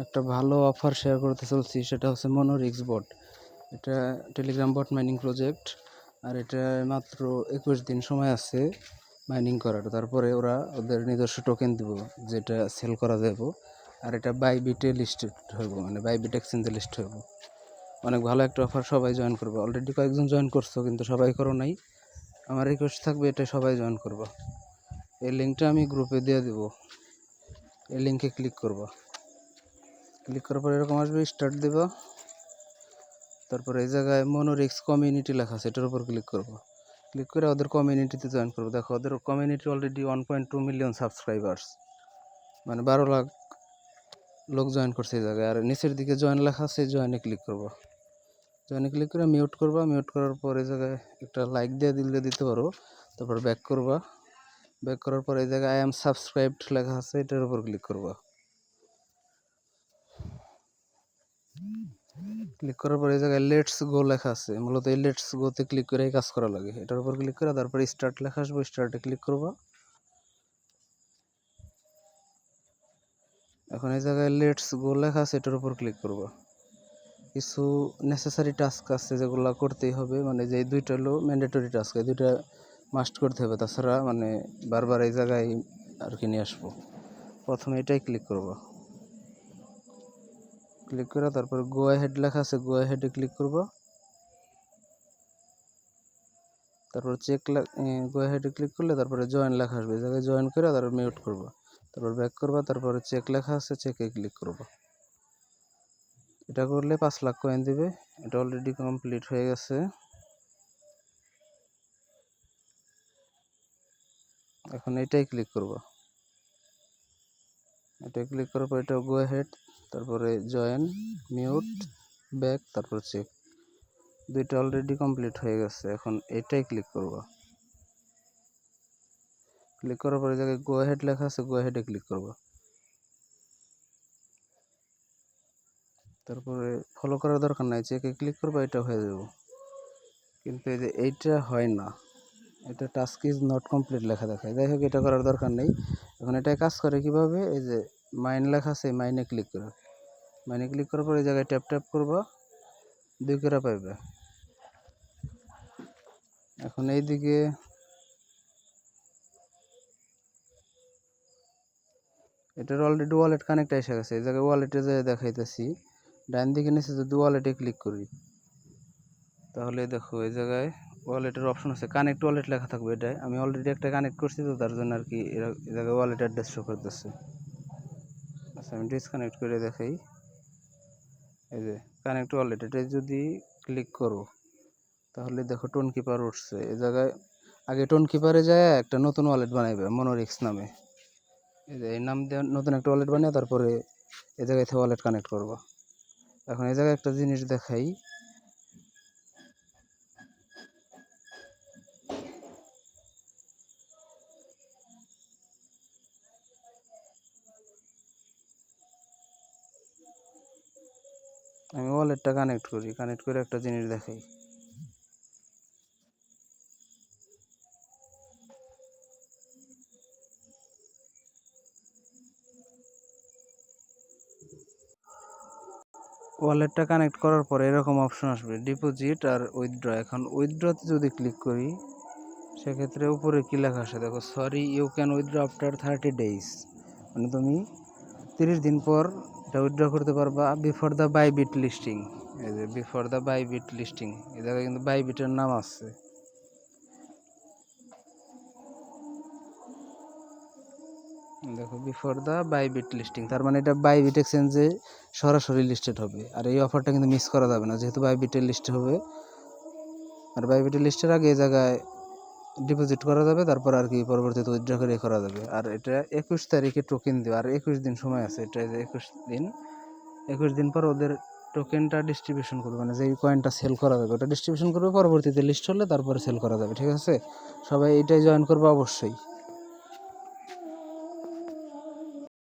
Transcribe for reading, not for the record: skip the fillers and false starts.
একটা ভালো offer share করতে চলছি, সেটা হচ্ছে মনোরিক্স বট। এটা টেলিগ্রাম বট মাইনিং প্রজেক্ট, আর এটা মাত্র 21 দিন সময় আছে মাইনিং করার। তারপরে ওরা ওদের নিজস্ব টোকেন দিব, যেটা সেল করা যাব। আর এটা বাইবিটে লিস্টেড হইব, মানে বাইবিট এক্সচেঞ্জে লিস্ট হইব। অনেক ভালো একটা অফার, সবাই জয়েন করবে। অলরেডি কয়েকজন জয়েন করছো, কিন্তু সবাই করো নাই। আমার রিকোয়েস্ট থাকবে এটা সবাই জয়েন করবো। এই লিঙ্কটা আমি গ্রুপে দিয়ে দেবো, এই লিঙ্কে ক্লিক করবো। ক্লিক করার পর এরকম আসবে, স্টার্ট দেব। তারপরে এই জায়গায় মনোরিক্স কমিউনিটি লেখা আছে, এটার উপর ক্লিক করব। ক্লিক করে ওদের কমিউনিটিতে জয়েন করবো। দেখো ওদের কমিউনিটি অলরেডি 1.2 মিলিয়ন সাবস্ক্রাইবার্স, মানে 12 লাখ লোক জয়েন করছে এই জায়গায়। আর নিচের দিকে জয়েন লেখা আছে, জয়েনে ক্লিক করব। জয়েনে ক্লিক করে মিউট করবা। মিউট করার পর এই জায়গায় একটা লাইক দিয়ে দিতে পারো। তারপর ব্যাক করবা। ব্যাক করার পর এই জায়গায় আই এম সাবস্ক্রাইবড লেখা আছে, এটার উপর ক্লিক করবা। ক্লিক করার পর এই জায়গায় লেটস গো লেখা আছে, মূলত এই লেটস গোতে ক্লিক করে কাজ করা লাগে। এটার উপর ক্লিক করে তারপর স্টার্ট লেখা আসবে, স্টার্টে ক্লিক করবা। এখন এই জায়গায় লেটস গো লেখা আছে, এটার উপর ক্লিক করবা। কিছু নেসেসারি টাস্ক আছে যেগুলো করতেই হবে, মানে যে দুইটা হলো ম্যান্ডেটরি টাস্ক, এই দুইটা মাস্ট করতে হবে, তাছাড়া মানে বারবার এই জায়গায় আর কি নিয়ে আসবো। প্রথমে এটাই ক্লিক করবা। ক্লিক করে তারপর গো অ্যাহেড লেখা আছে, গো অ্যাহেডে ক্লিক করবা। তারপর গো অ্যাহেডে ক্লিক করলে তারপরে জয়েন লেখা আসবে, এই জায়গায় জয়েন করে তারপর মিউট করবা। তারপর ব্যাক করবা। তারপরে চেক লেখা আছে, চেকে ক্লিক করবা। এটা করলে 5 লাখ কয়েন দিবে। এটা অলরেডি কমপ্লিট হয়ে গেছে। এখন এটাই ক্লিক করবা। এটা ক্লিক করার পর এটা গো অ্যাহেড, তারপরে জয়েন, মিউট, ব্যাক, তারপর চেক। দুইটা অলরেডি কমপ্লিট হয়ে গেছে। এখন এটাই ক্লিক করবা। ক্লিক করার পরে জায়গায় গো অ্যাহেড লেখা আছে, গো অ্যাহেডে ক্লিক করবা। তারপরে ফলো করার দরকার নাই, চেকে ক্লিক করবা, এটা হয়ে যাবে। কিন্তু এই যে এইটা হয় না, এটা টাস্ক ইজ নট কমপ্লিট লেখা দেখায়। যাই হোক, এটা করার দরকার নেই। এখন এটা কাজ করে কিভাবে, এই যে মাইন লেখা আছে, মাইনে ক্লিক করো। মাইনে ক্লিক করার পর এই জায়গায় ট্যাপ ট্যাপ করবা, 2 করে পাইবে। এখন এইদিকে এটার অলরেডি ওয়ালেট কানেক্ট এসে গেছে। এই জায়গায় ওয়ালেটে যে দেখাইতেছি, ডান দিকে নিচে যদি ওয়ালেটে ক্লিক করি, তাহলে দেখো এই জায়গায় ওয়ালেটের অপশন আছে, কানেক্ট ওয়ালেট লেখা থাকবে। এটাই আমি অলরেডি একটা কানেক্ট করছি, তো তার জন্য আর কি এই জায়গায় ওয়ালেট অ্যাড্রেস শো করতেছে। আচ্ছা, আমি ডিসকানেক্ট করে দেখাই। এই যে কানেক্ট ওয়ালেট, এটা যদি ক্লিক করো তাহলে দেখো টোন কিপার উঠছে। এই জায়গায় আগে টোন কিপারে যায় একটা নতুন ওয়ালেট বানাইবে মনোরিক্স নামে। এই যে এই নাম দিয়ে নতুন একটা ওয়ালেট বানিয়ে তারপরে এই জায়গায় থেকে ওয়ালেট কানেক্ট করবো। এখন এই জায়গায় একটা জিনিস দেখাই, আমি ওয়ালেটটা কানেক্ট করি, কানেক্ট করে একটা জিনিস দেখাই। ওয়ালেটটা কানেক্ট করার পরে এরকম অপশন আসবে, ডিপোজিট আর উইথড্র। এখন উইথড্রতে যদি ক্লিক করি, সেক্ষেত্রে উপরে কী লেখা আসে দেখো, sorry you can withdraw after 30 days, মানে তুমি 30 দিন পর এটা উইথড্র করতে পারবা। বিফোর দ্য বাইবিট লিস্টিং, এই যে বিফোর দ্য বাইবিট লিস্টিং, এই জায়গায় কিন্তু বাইবিটের নাম আছে। দেখো বিফোর দ্য বাইবিট লিস্টিং, তার মানে এটা বাইবিট এক্সচেঞ্জে সরাসরি লিস্টেড হবে। আর এই অফারটা কিন্তু মিস করা যাবে না, যেহেতু বাইবিটের লিস্টে হবে। আর বাইবিটের লিস্টের আগে এই জায়গায় ডিপোজিট করা যাবে, তারপর আর কি পরবর্তীতে উইথড্র করে করা যাবে। আর এটা 21 তারিখে টোকেন দেবে, আর 21 দিন সময় আছে। এটা যে 21 দিন পর ওদের টোকেনটা ডিস্ট্রিবিউশন করবে, মানে যেই কয়েনটা সেল করা যাবে ওটা ডিস্ট্রিবিউশন করবে, পরবর্তীতে লিস্ট হলে তারপরে সেল করা যাবে। ঠিক আছে, সবাই এটাই জয়েন করবে অবশ্যই।